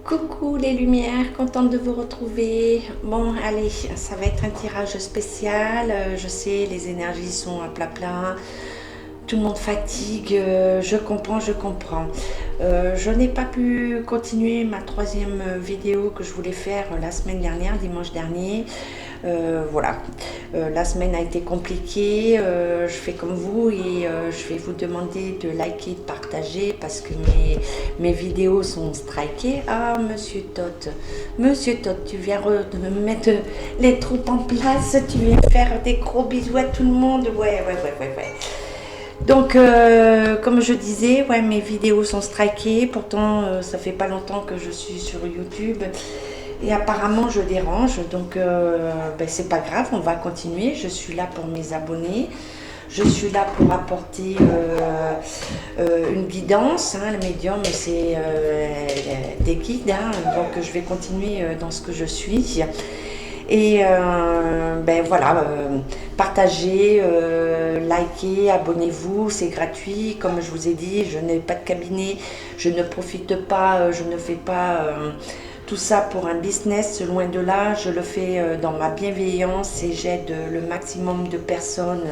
Coucou les lumières, contente de vous retrouver. Bon, allez, ça va être un tirage spécial. Je sais, les énergies sont à plat plein. Tout le monde fatigue. Je comprends, je comprends. Je n'ai pas pu continuer ma troisième vidéo que je voulais faire la semaine dernière, dimanche dernier. Voilà, la semaine a été compliquée. Je fais comme vous et je vais vous demander de liker, de partager parce que mes vidéos sont strikées. Ah, Monsieur Todd, tu viens de mettre les troupes en place, tu viens faire des gros bisous à tout le monde. Ouais. Donc, comme je disais, ouais, mes vidéos sont strikées. Pourtant, ça fait pas longtemps que je suis sur YouTube. Et apparemment, je dérange. Donc, ben, c'est pas grave, on va continuer. Je suis là pour mes abonnés. Je suis là pour apporter une guidance. Hein. Le médium, c'est des guides. Hein. Donc, je vais continuer dans ce que je suis. Et ben voilà, partagez, likez, abonnez-vous, c'est gratuit. Comme je vous ai dit, je n'ai pas de cabinet, je ne profite pas, je ne fais pas tout ça pour un business, loin de là. Je le fais dans ma bienveillance et j'aide le maximum de personnes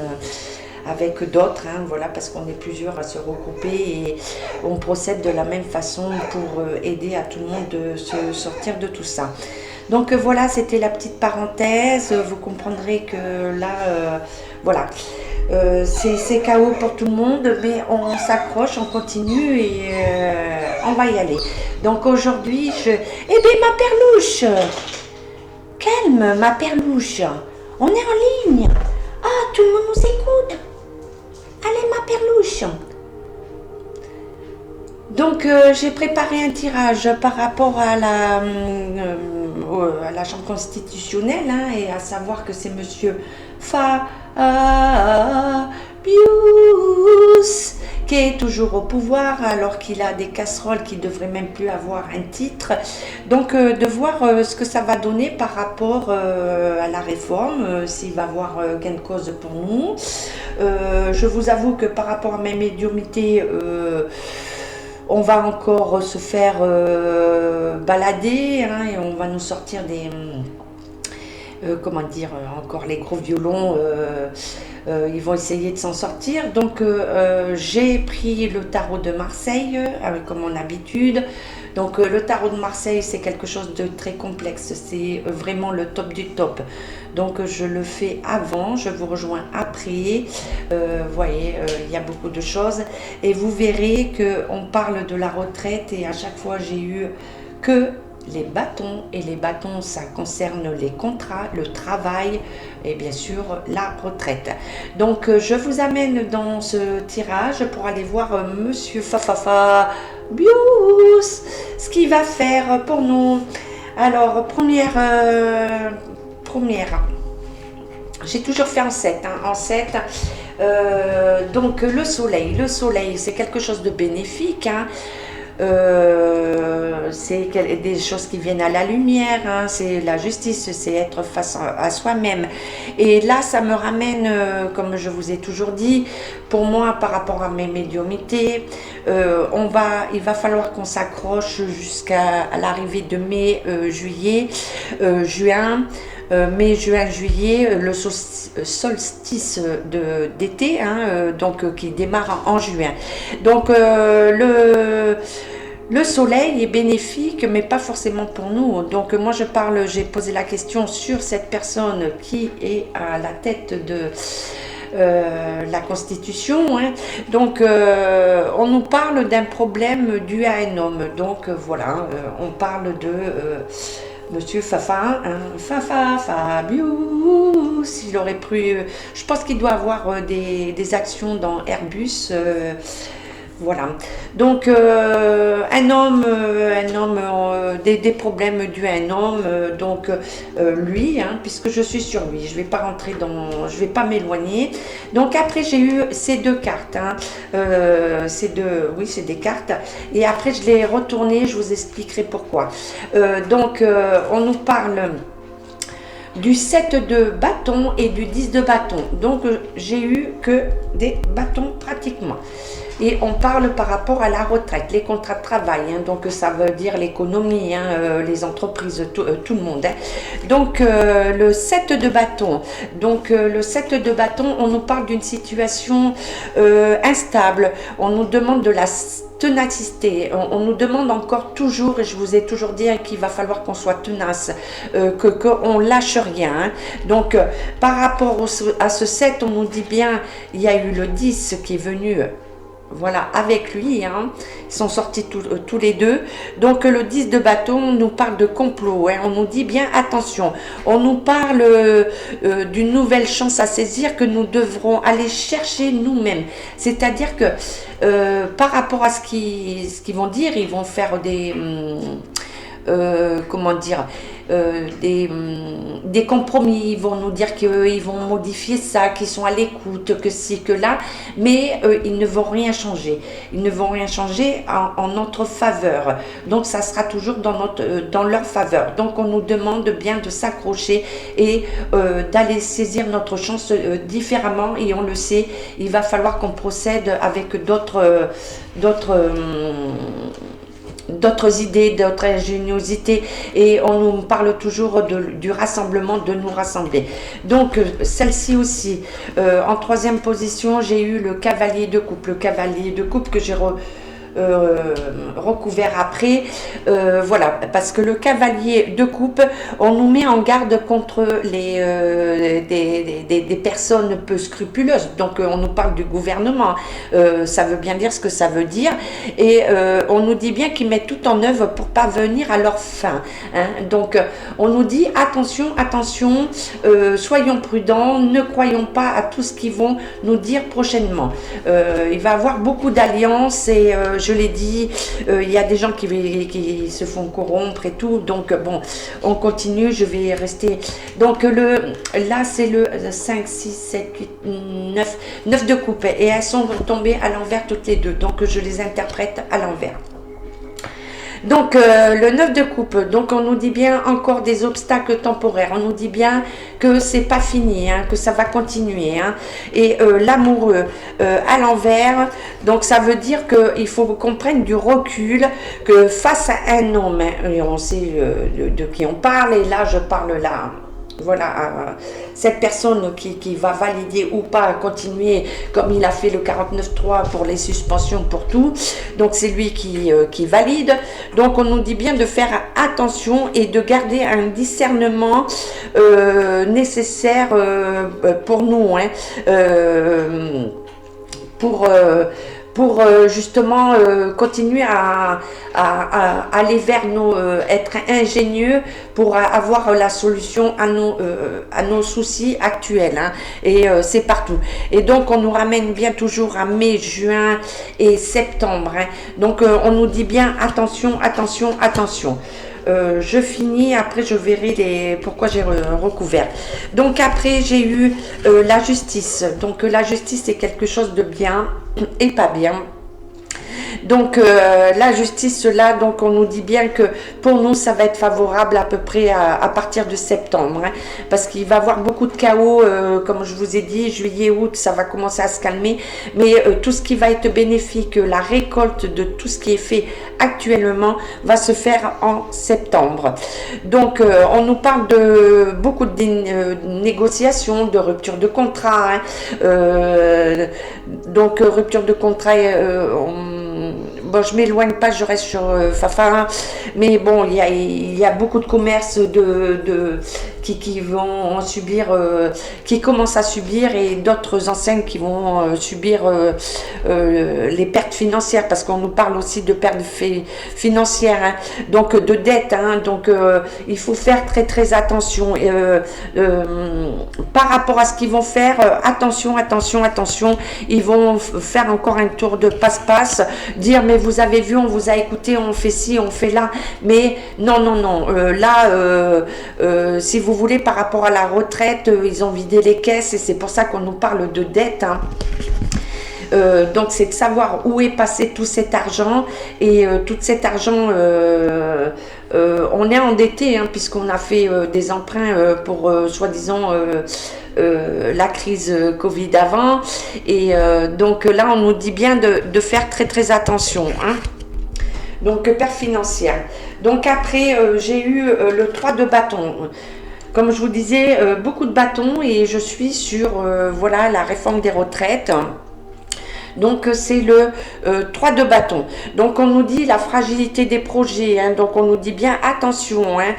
avec d'autres, hein, voilà, parce qu'on est plusieurs à se regrouper et on procède de la même façon pour aider à tout le monde de se sortir de tout ça. Donc voilà, c'était la petite parenthèse. Vous comprendrez que là, voilà, c'est chaos pour tout le monde, mais on s'accroche, on continue et on va y aller. Donc aujourd'hui, eh bien ma perlouche, calme ma perlouche, on est en ligne. Ah, tout le monde nous écoute. Allez ma perlouche. Donc j'ai préparé un tirage par rapport à la Chambre constitutionnelle, hein, et à savoir que c'est monsieur Fabius qui est toujours au pouvoir alors qu'il a des casseroles qui ne devraient même plus avoir un titre. Donc de voir ce que ça va donner par rapport à la réforme, s'il va avoir gain de cause pour nous. Je vous avoue que par rapport à mes médiumnités, on va encore se faire balader, hein, et on va nous sortir des... comment dire, encore les gros violons, ils vont essayer de s'en sortir. Donc j'ai pris le tarot de Marseille, comme mon habitude. Donc le tarot de Marseille, c'est quelque chose de très complexe, c'est vraiment le top du top. Donc je le fais avant, je vous rejoins après. Vous voyez, il y a beaucoup de choses. Et vous verrez qu'on parle de la retraite et à chaque fois j'ai eu que les bâtons, et les bâtons ça concerne les contrats, le travail et bien sûr la retraite. Donc je vous amène dans ce tirage pour aller voir monsieur Bius, ce qu'il va faire pour nous. Alors première, j'ai toujours fait en 7, hein, en 7. Donc le soleil c'est quelque chose de bénéfique, hein. C'est des choses qui viennent à la lumière, hein, c'est la justice, c'est être face à soi-même. Et là ça me ramène, comme je vous ai toujours dit, pour moi par rapport à mes médiumnités, il va falloir qu'on s'accroche jusqu'à l'arrivée de mai, juillet, juin. Mai, juin, juillet, le solstice d'été, hein, donc qui démarre en juin. Donc le soleil est bénéfique, mais pas forcément pour nous. Donc moi j'ai posé la question sur cette personne qui est à la tête de la Constitution, hein. Donc on nous parle d'un problème dû à un homme. Donc voilà, on parle de monsieur Fabius, il aurait pu, je pense qu'il doit avoir des actions dans Airbus, voilà. Donc un homme, des problèmes dus à un homme, donc lui, hein, puisque je suis sur lui, je vais pas rentrer dans, je vais pas m'éloigner. Donc après j'ai eu ces deux cartes, hein, oui c'est des cartes, et après je les ai retournées, je vous expliquerai pourquoi. Donc on nous parle du 7 de bâton et du 10 de bâton. Donc j'ai eu que des bâtons pratiquement. et on parle par rapport à la retraite, les contrats de travail, hein, donc ça veut dire l'économie, hein, les entreprises, tout le monde. Hein. Donc le 7 de bâton, donc le 7 de bâton, on nous parle d'une situation instable, on nous demande de la ténacité, on nous demande encore toujours, et je vous ai toujours dit qu'il va falloir qu'on soit tenace, qu'on lâche rien. Hein. Donc par rapport à ce 7, on nous dit bien, il y a eu le 10 qui est venu, voilà, avec lui, hein. Ils sont sortis tous les deux. Donc le 10 de bâton nous parle de complot, hein. On nous dit bien attention, on nous parle d'une nouvelle chance à saisir que nous devrons aller chercher nous-mêmes. C'est-à-dire que par rapport à ce qu'ils vont dire, ils vont faire des... comment dire, des compromis, ils vont nous dire qu'ils vont modifier ça, qu'ils sont à l'écoute, que ci, que là, mais ils ne vont rien changer. Ils ne vont rien changer en notre faveur. Donc ça sera toujours dans leur faveur. Donc on nous demande bien de s'accrocher et d'aller saisir notre chance différemment, et on le sait, il va falloir qu'on procède avec d'autres idées, d'autres ingéniosités, et on nous parle toujours du rassemblement, de nous rassembler. Donc celle-ci aussi, en troisième position, j'ai eu le cavalier de coupe. Le cavalier de coupe que j'ai recouvert après, voilà, parce que le cavalier de coupe, on nous met en garde contre des personnes peu scrupuleuses. Donc on nous parle du gouvernement, ça veut bien dire ce que ça veut dire, et on nous dit bien qu'ils mettent tout en œuvre pour parvenir à leur fin, hein. Donc on nous dit attention, attention, soyons prudents, ne croyons pas à tout ce qu'ils vont nous dire prochainement. Il va y avoir beaucoup d'alliances, et je l'ai dit, il y a des gens qui se font corrompre et tout, donc bon, on continue, je vais rester. Donc là c'est le 5, 6, 7, 8, 9 de coupe, et elles sont tombées à l'envers toutes les deux, donc je les interprète à l'envers. Donc le 9 de coupe, donc on nous dit bien encore des obstacles temporaires, on nous dit bien que c'est pas fini, hein, que ça va continuer, hein. Et l'amoureux à l'envers, donc ça veut dire qu'il faut qu'on prenne du recul, que face à un homme, hein, et on sait de qui on parle, et là je parle là. Voilà, cette personne qui va valider ou pas continuer, comme il a fait le 49.3 pour les suspensions, pour tout. Donc c'est lui qui valide. Donc on nous dit bien de faire attention et de garder un discernement nécessaire pour nous, hein, pour justement continuer à aller vers être ingénieux pour avoir la solution à nos soucis actuels, hein. Et c'est partout. Et donc on nous ramène bien toujours à mai, juin et septembre, hein. Donc on nous dit bien attention, attention, attention. Je finis, après je verrai pourquoi j'ai recouvert. Donc après j'ai eu la justice. Donc la justice, c'est quelque chose de bien et pas bien. Donc la justice là, donc on nous dit bien que pour nous ça va être favorable à peu près à partir de septembre, hein, parce qu'il va y avoir beaucoup de chaos, comme je vous ai dit, juillet, août, ça va commencer à se calmer, mais tout ce qui va être bénéfique, la récolte de tout ce qui est fait actuellement va se faire en septembre. Donc on nous parle de beaucoup de négociations, de rupture de contrat, hein, donc rupture de contrat, bon, je m'éloigne pas, je reste sur Fafa, mais bon, il y a beaucoup de commerces qui vont subir, qui commencent à subir, et d'autres enseignes qui vont subir les pertes financières, parce qu'on nous parle aussi de pertes financières, hein, donc de dettes, hein, donc il faut faire très très attention. Par rapport à ce qu'ils vont faire, attention, attention, attention, ils vont faire encore un tour de passe-passe, dire mais vous avez vu, on vous a écouté, on fait ci, on fait là, mais non, non, non, là, si vous voulez, par rapport à la retraite, ils ont vidé les caisses, et c'est pour ça qu'on nous parle de dette, hein. Donc c'est de savoir où est passé tout cet argent et tout cet argent, on est endetté hein, puisqu'on a fait des emprunts pour soi-disant la crise Covid avant et donc là on nous dit bien de faire très très attention hein. Donc perte financière. Donc après j'ai eu le 3 de bâton. Comme je vous disais, beaucoup de bâtons et je suis sur voilà, la réforme des retraites. Donc c'est le 3 de bâton. Donc on nous dit la fragilité des projets, hein, donc on nous dit bien attention, hein,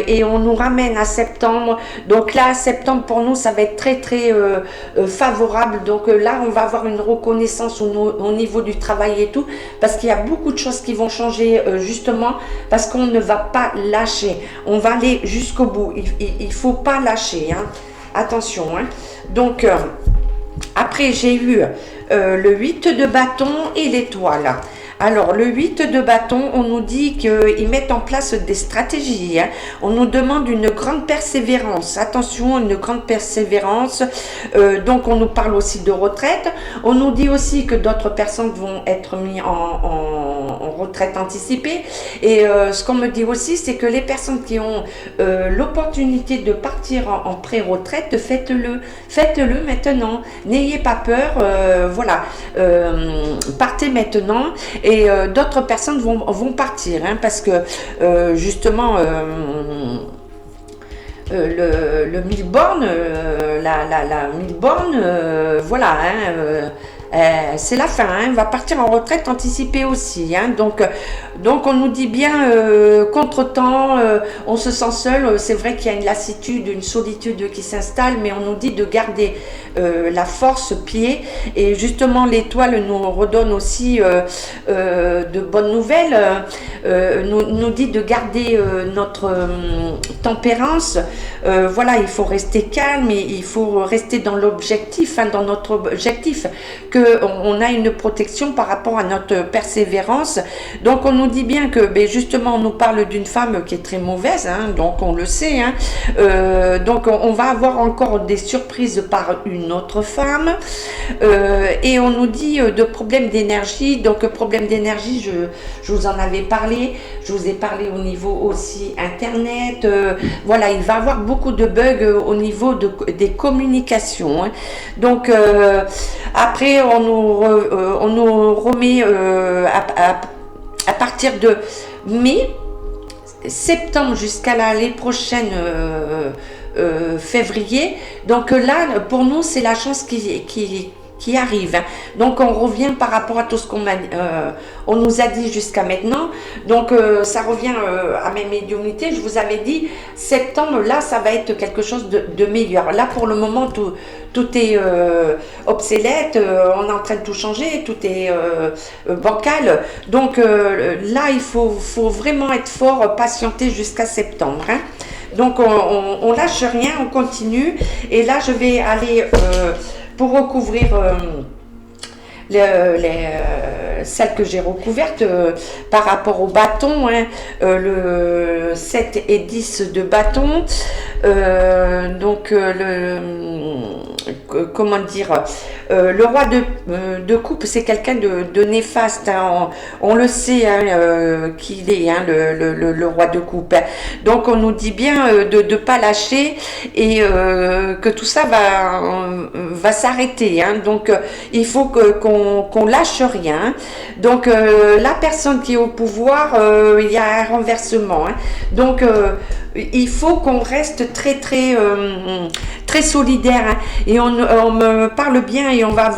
et on nous ramène à septembre. Donc là, septembre pour nous, ça va être très très favorable. Donc là, on va avoir une reconnaissance au niveau du travail et tout, parce qu'il y a beaucoup de choses qui vont changer justement, parce qu'on ne va pas lâcher. On va aller jusqu'au bout. Il faut pas lâcher, hein. Attention, hein. Donc après, j'ai eu le 8 de bâton et l'étoile. Alors, le 8 de bâton, on nous dit qu'ils mettent en place des stratégies. Hein. On nous demande une grande persévérance. Attention, une grande persévérance. Donc, on nous parle aussi de retraite. On nous dit aussi que d'autres personnes vont être mises en retraite anticipée. Et ce qu'on me dit aussi, c'est que les personnes qui ont l'opportunité de partir en pré-retraite, faites-le. Faites-le maintenant. N'ayez pas peur. Voilà. Partez maintenant. Et d'autres personnes vont partir, hein, parce que justement, le Milborn, la Milborn, voilà, hein, c'est la fin, hein, va partir en retraite anticipée aussi. Hein, donc on nous dit bien contre-temps, on se sent seul. C'est vrai qu'il y a une lassitude, une solitude qui s'installe, mais on nous dit de garder la force pied. Et justement, l'étoile nous redonne aussi de bonnes nouvelles, nous dit de garder notre tempérance. Voilà, il faut rester calme et il faut rester dans l'objectif, hein, dans notre objectif, qu'on a une protection par rapport à notre persévérance. Donc on nous dit bien que ben, justement on nous parle d'une femme qui est très mauvaise, hein, donc on le sait, hein. Donc on va avoir encore des surprises par une autre femme, et on nous dit de problèmes d'énergie. Donc problème d'énergie, je vous en avais parlé, je vous ai parlé au niveau aussi internet, voilà, il va y avoir beaucoup de bugs au niveau des communications, hein. Donc après on nous remet à partir de mai, septembre jusqu'à l'année prochaine, février. Donc là, pour nous, c'est la chance qui arrive. Donc on revient par rapport à tout ce on nous a dit jusqu'à maintenant. Donc ça revient à mes médiumnités. Je vous avais dit, septembre, là, ça va être quelque chose de meilleur. Là, pour le moment, tout est obsolète, on est en train de tout changer, tout est bancal. Donc là, il faut vraiment être fort, patienter jusqu'à septembre, hein. Donc on lâche rien, on continue. Et là, je vais aller pour recouvrir celles que j'ai recouvertes par rapport au bâton, hein, le 7 et 10 de bâton. Donc comment dire, le roi de coupe, c'est quelqu'un de néfaste, hein, on le sait, hein, qu'il est, hein, le roi de coupe. Donc on nous dit bien de ne pas lâcher et que tout ça va s'arrêter, hein. Donc il faut qu'on lâche rien. Donc la personne qui est au pouvoir, il y a un renversement, hein. Donc il faut qu'on reste très solidaire, hein. Et on me parle bien et on va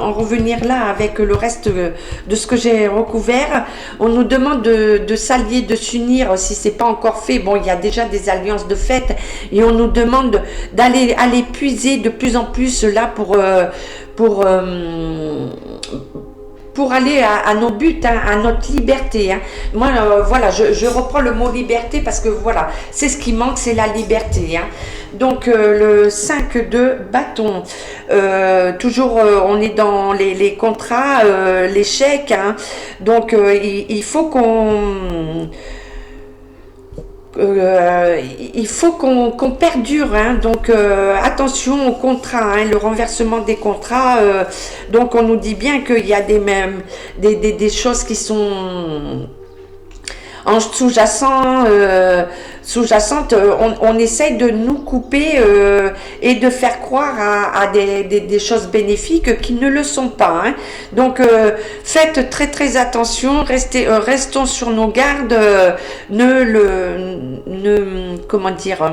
en revenir là avec le reste de ce que j'ai recouvert. On nous demande de s'allier, de s'unir si c'est pas encore fait. Bon, il y a déjà des alliances de fait et on nous demande d'aller puiser de plus en plus là pour aller à nos buts, hein, à notre liberté, hein. Moi, voilà, je reprends le mot liberté parce que voilà, c'est ce qui manque, c'est la liberté, hein. Donc, le 5 de bâton, toujours, on est dans les contrats, les chèques, hein. Donc, il faut il faut qu'on perdure, hein. Donc attention au contrat, hein, le renversement des contrats. Donc on nous dit bien qu'il y a des choses qui sont en sous-jacent, sous-jacente, on essaye de nous couper et de faire croire à des choses bénéfiques qui ne le sont pas, hein. Donc faites très très attention, restons sur nos gardes, comment dire,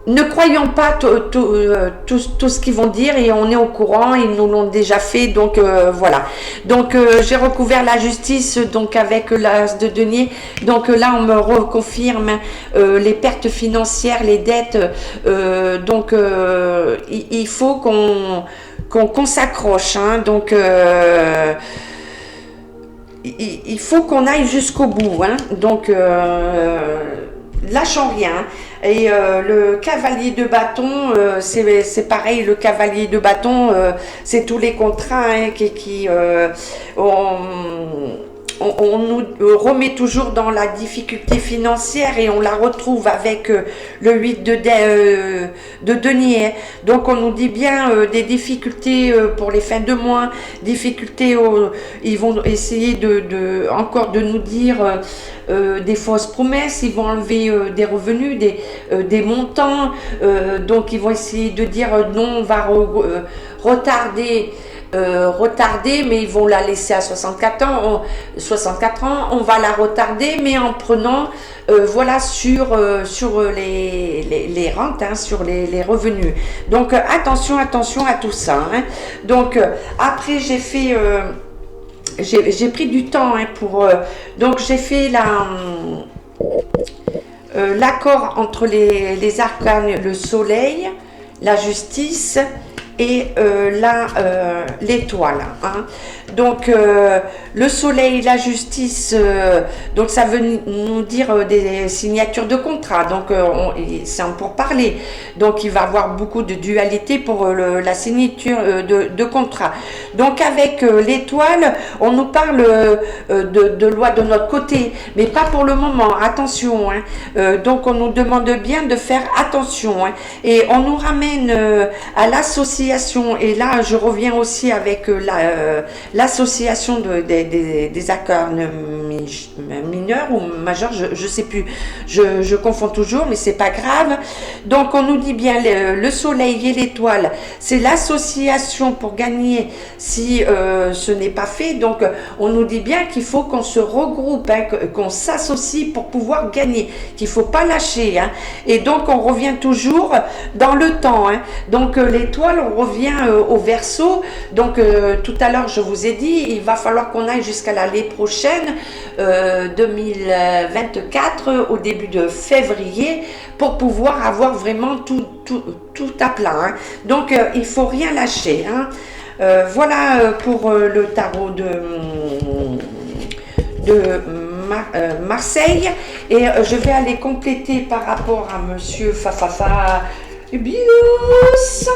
ne croyons pas tout ce qu'ils vont dire, et on est au courant, ils nous l'ont déjà fait, donc voilà. Donc j'ai recouvert la justice donc avec l'as de denier, donc là on me reconfirme les pertes financières, les dettes, donc il faut qu'on s'accroche, hein. Donc il faut qu'on aille jusqu'au bout, hein. Donc lâchons rien. Et le cavalier de bâton, c'est pareil, le cavalier de bâton, c'est tous les contrats, hein, on nous remet toujours dans la difficulté financière, et on la retrouve avec le 8 de denier. Donc on nous dit bien des difficultés pour les fins de mois, difficultés, ils vont essayer encore de nous dire des fausses promesses, ils vont enlever des revenus, des montants, donc ils vont essayer de dire non, on va retarder, mais ils vont la laisser à 64 ans, on va la retarder, mais en prenant voilà sur les rentes, hein, sur les revenus. Donc attention à tout ça, hein. Donc après j'ai fait j'ai pris du temps, hein, pour donc j'ai fait l'accord entre les arcanes, le soleil, la justice et l'étoile, hein. Donc le soleil, la justice, donc ça veut nous dire des signatures de contrat, donc c'est un pourparler, donc il va y avoir beaucoup de dualité pour la signature de contrat. Donc avec l'étoile, on nous parle de loi de notre côté, mais pas pour le moment, attention, hein. Donc on nous demande bien de faire attention, hein. Et on nous ramène à l'association, et là je reviens aussi avec l'association des arcanes mineurs ou majeurs, je sais plus, je confonds toujours, mais c'est pas grave. Donc on nous dit bien le soleil et l'étoile, c'est l'association pour gagner si ce n'est pas fait. Donc on nous dit bien qu'il faut qu'on se regroupe, hein, qu'on s'associe pour pouvoir gagner, qu'il faut pas lâcher, hein. Et donc on revient toujours dans le temps, hein. Donc l'étoile, on revient au Verseau. Donc tout à l'heure je vous ai dit, il va falloir qu'on aille jusqu'à l'année prochaine, 2024, au début de février, pour pouvoir avoir vraiment tout à plat, hein. Donc il faut rien lâcher, hein. Voilà pour le tarot de Marseille, et je vais aller compléter par rapport à monsieur Fafafa Bios.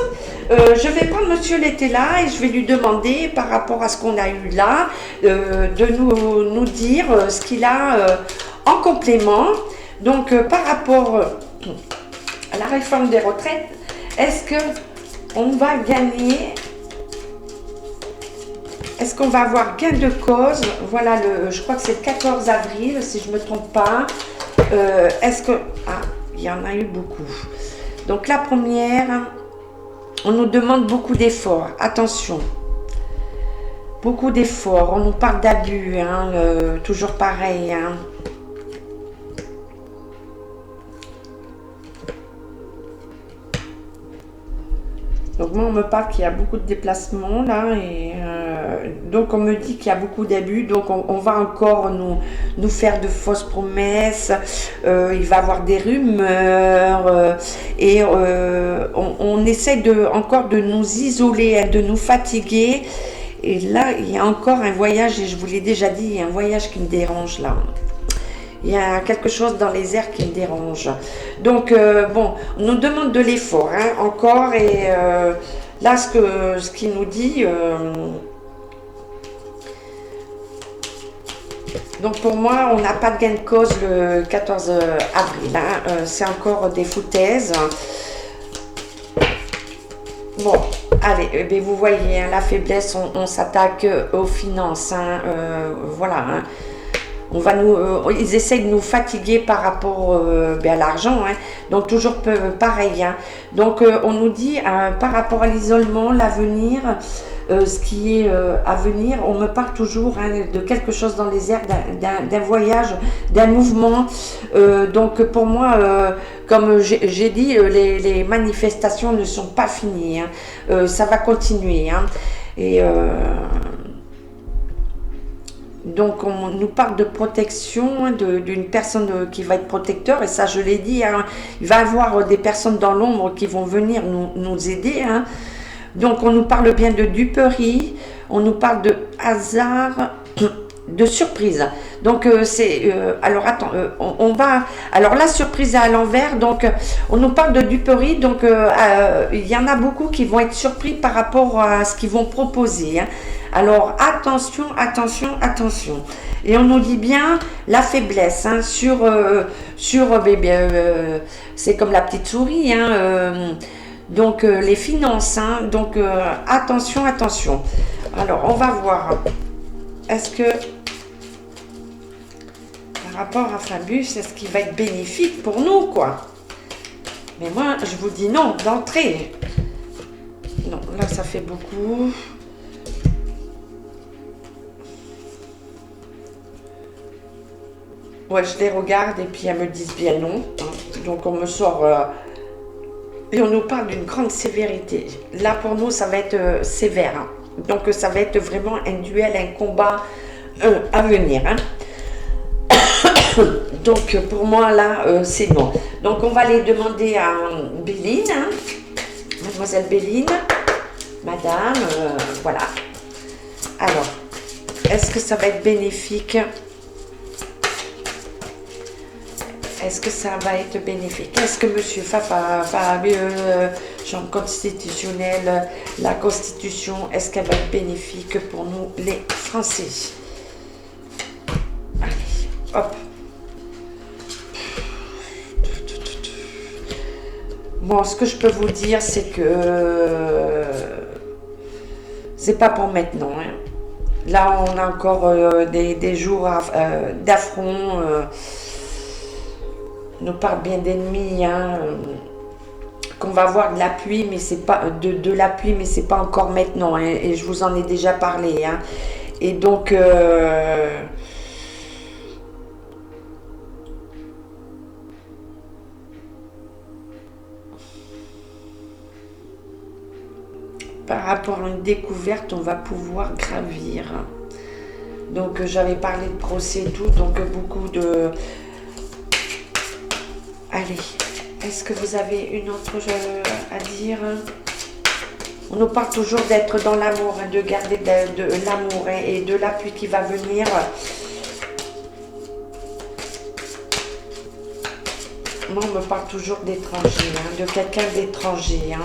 Je vais prendre monsieur Letella et je vais lui demander par rapport à ce qu'on a eu là, de nous dire ce qu'il a en complément. Donc par rapport à la réforme des retraites, est-ce que on va gagner, est-ce qu'on va avoir gain de cause? Voilà, je crois que c'est le 14 avril si je ne me trompe pas. Est-ce que... Ah, il y en a eu beaucoup. Donc la première, on nous demande beaucoup d'efforts, attention, beaucoup d'efforts, on nous parle d'abus, hein, toujours pareil, hein. Donc moi on me parle qu'il y a beaucoup de déplacements là, et donc on me dit qu'il y a beaucoup d'abus, donc on va encore nous faire de fausses promesses, il va y avoir des rumeurs, et on essaie encore de nous isoler, hein, de nous fatiguer. Et là il y a encore un voyage, et je vous l'ai déjà dit, il y a un voyage qui me dérange là. Il y a quelque chose dans les airs qui me dérange. Donc, bon, on nous demande de l'effort, hein, encore. Et là, ce qu'il nous dit, Donc pour moi, on n'a pas de gain de cause le 14 avril. Hein. C'est encore des foutaises. Bon, allez, eh bien, vous voyez, hein, la faiblesse, on s'attaque aux finances. Hein, voilà. Hein. On va ils essayent de nous fatiguer par rapport à l'argent, hein. Donc toujours pareil. Hein. Donc on nous dit par rapport à l'isolement, l'avenir, ce qui est à venir, on me parle toujours hein, de quelque chose dans les airs, d'un voyage, d'un mouvement. Donc pour moi, comme j'ai dit, les manifestations ne sont pas finies. Hein. Ça va continuer. Hein. Et donc on nous parle de protection, d'une personne qui va être protecteur, et ça je l'ai dit, hein, il va y avoir des personnes dans l'ombre qui vont venir nous aider. Hein. Donc on nous parle bien de duperie, on nous parle de hasard, de surprise. Donc alors attends, on va, alors la surprise à l'envers, donc on nous parle de duperie, donc il y en a beaucoup qui vont être surpris par rapport à ce qu'ils vont proposer. Hein. Alors attention, attention, attention. Et on nous dit bien la faiblesse hein, c'est comme la petite souris. Hein, donc les finances. Hein, donc attention, attention. Alors on va voir. Est-ce que par rapport à Fabus, est-ce qu'il va être bénéfique pour nous quoi? Mais moi je vous dis non d'entrée. Non, là ça fait beaucoup. Ouais, je les regarde et puis elles me disent bien non. Hein. Donc on me sort et on nous parle d'une grande sévérité. Là pour nous ça va être sévère. Hein. Donc ça va être vraiment un duel, un combat à venir. Hein. Donc pour moi là c'est non. Donc on va aller demander à Béline, hein. Mademoiselle Béline, madame, voilà. Alors, est-ce que ça va être bénéfique? Est-ce que ça va être bénéfique? Est-ce que monsieur Fabien, chambre constitutionnelle, la Constitution, est-ce qu'elle va être bénéfique pour nous les Français? Allez, hop. Bon, ce que je peux vous dire, c'est que c'est pas pour maintenant. Hein. Là, on a encore des jours d'affront. Nous parle bien d'ennemis, hein, qu'on va voir de la pluie, mais c'est pas de la pluie, mais c'est pas encore maintenant. Hein, et je vous en ai déjà parlé. Hein. Et donc par rapport à une découverte, on va pouvoir gravir. Donc j'avais parlé de procès et tout, donc beaucoup de... Allez, est-ce que vous avez une autre chose à dire? On nous parle toujours d'être dans l'amour, hein, de garder de l'amour hein, et de l'appui qui va venir. Moi, on me parle toujours d'étranger, hein, de quelqu'un d'étranger. Hein.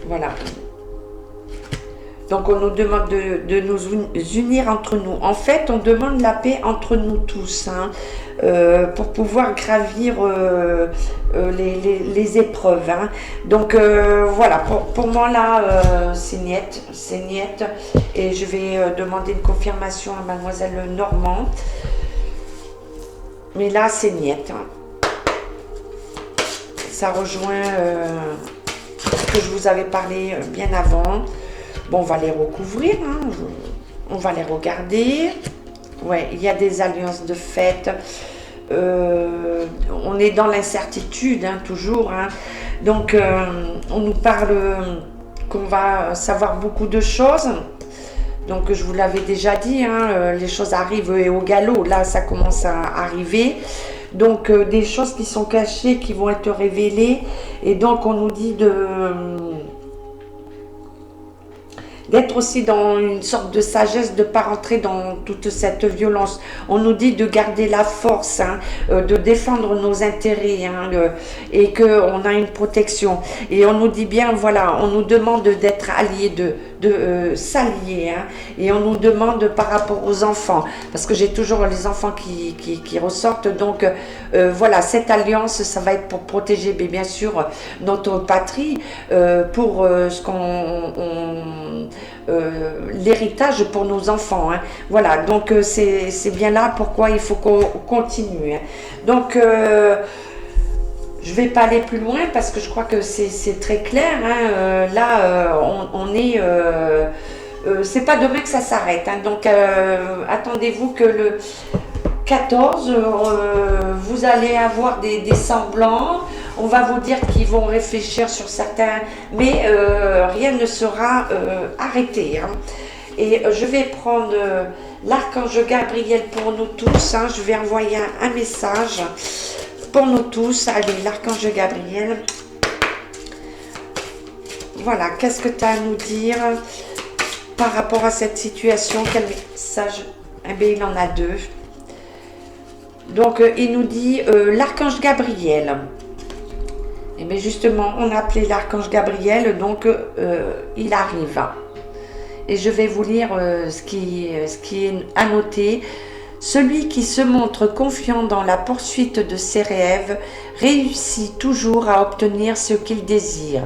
Voilà. Donc on nous demande de nous unir entre nous. En fait, on demande la paix entre nous tous, hein, pour pouvoir gravir les épreuves. Hein. Donc voilà, pour moi là, c'est niette. Et je vais demander une confirmation à mademoiselle Normand. Mais là, c'est niette. Hein. Ça rejoint ce que je vous avais parlé bien avant. Bon, on va les recouvrir, hein. On va les regarder. Ouais, il y a des alliances de fait. On est dans l'incertitude, hein, toujours. Hein. Donc, on nous parle qu'on va savoir beaucoup de choses. Donc, je vous l'avais déjà dit, hein, les choses arrivent au galop. Là, ça commence à arriver. Donc, des choses qui sont cachées, qui vont être révélées. Et donc, on nous dit d'être aussi dans une sorte de sagesse, de ne pas rentrer dans toute cette violence. On nous dit de garder la force, hein, de défendre nos intérêts, hein, et qu'on a une protection. Et on nous dit bien, voilà, on nous demande d'être alliés, de de s'allier, hein, et on nous demande par rapport aux enfants, parce que j'ai toujours les enfants qui ressortent, donc voilà, cette alliance, ça va être pour protéger bien sûr notre patrie, pour l'héritage pour nos enfants, hein. Voilà, donc c'est bien là pourquoi il faut qu'on continue, hein. Donc je vais pas aller plus loin parce que je crois que c'est très clair, hein. Là, on est... c'est pas demain que ça s'arrête, hein. Donc, attendez-vous que le 14, vous allez avoir des semblants. On va vous dire qu'ils vont réfléchir sur certains... Mais rien ne sera arrêté, hein. Et je vais prendre l'archange Gabriel pour nous tous, hein. Je vais envoyer un message pour nous tous. Allez, l'archange Gabriel. Voilà, qu'est-ce que tu as à nous dire par rapport à cette situation? Quel message? Eh bien, il en a deux. Donc, il nous dit l'archange Gabriel. Et bien, justement, on a appelé l'archange Gabriel, donc il arrive. Et je vais vous lire ce qui est annoté. Celui qui se montre confiant dans la poursuite de ses rêves réussit toujours à obtenir ce qu'il désire.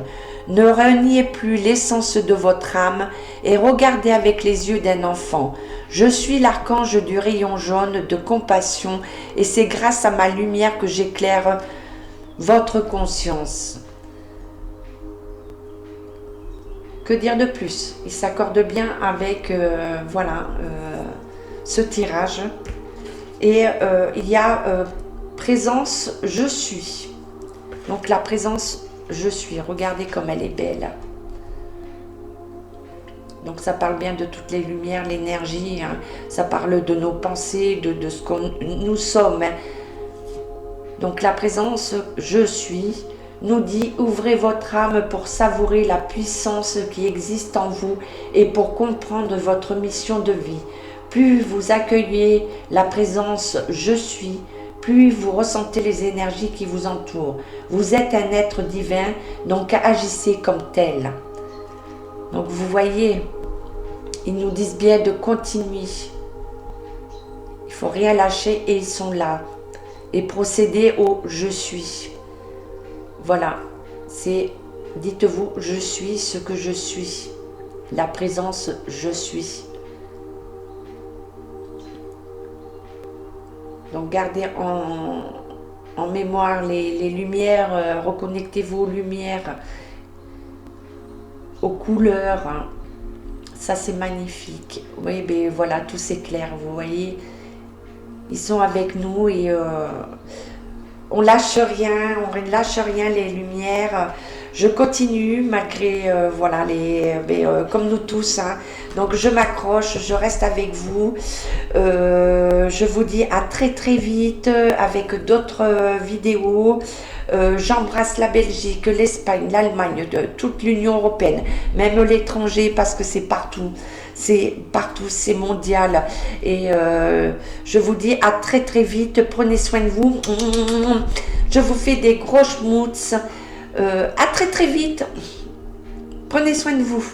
Ne reniez plus l'essence de votre âme et regardez avec les yeux d'un enfant. Je suis l'archange du rayon jaune de compassion et c'est grâce à ma lumière que j'éclaire votre conscience. Que dire de plus? Il s'accorde bien avec voilà, ce tirage. Et il y a présence, je suis. Donc la présence, je suis. Regardez comme elle est belle. Donc ça parle bien de toutes les lumières, l'énergie, hein. Ça parle de nos pensées, de ce que nous sommes, hein. Donc la présence, je suis, nous dit ouvrez votre âme pour savourer la puissance qui existe en vous et pour comprendre votre mission de vie. Plus vous accueillez la présence je suis, plus vous ressentez les énergies qui vous entourent. Vous êtes un être divin, donc agissez comme tel. Donc vous voyez, ils nous disent bien de continuer. Il ne faut rien lâcher et ils sont là. Et procéder au je suis. Voilà, c'est, dites-vous, je suis ce que je suis. La présence, je suis. Donc gardez en mémoire les lumières, reconnectez-vous aux lumières, aux couleurs, hein. Ça c'est magnifique. Oui, ben voilà, tout s'éclaire, vous voyez. Ils sont avec nous et on lâche rien, on ne lâche rien, les lumières. Je continue malgré, voilà, comme nous tous, hein. Donc je m'accroche, je reste avec vous. Je vous dis à très très vite avec d'autres vidéos. J'embrasse la Belgique, l'Espagne, l'Allemagne, toute l'Union européenne, même l'étranger parce que c'est partout. C'est partout, c'est mondial. Et je vous dis à très très vite. Prenez soin de vous. Je vous fais des gros schmutz. À très très vite. Prenez soin de vous.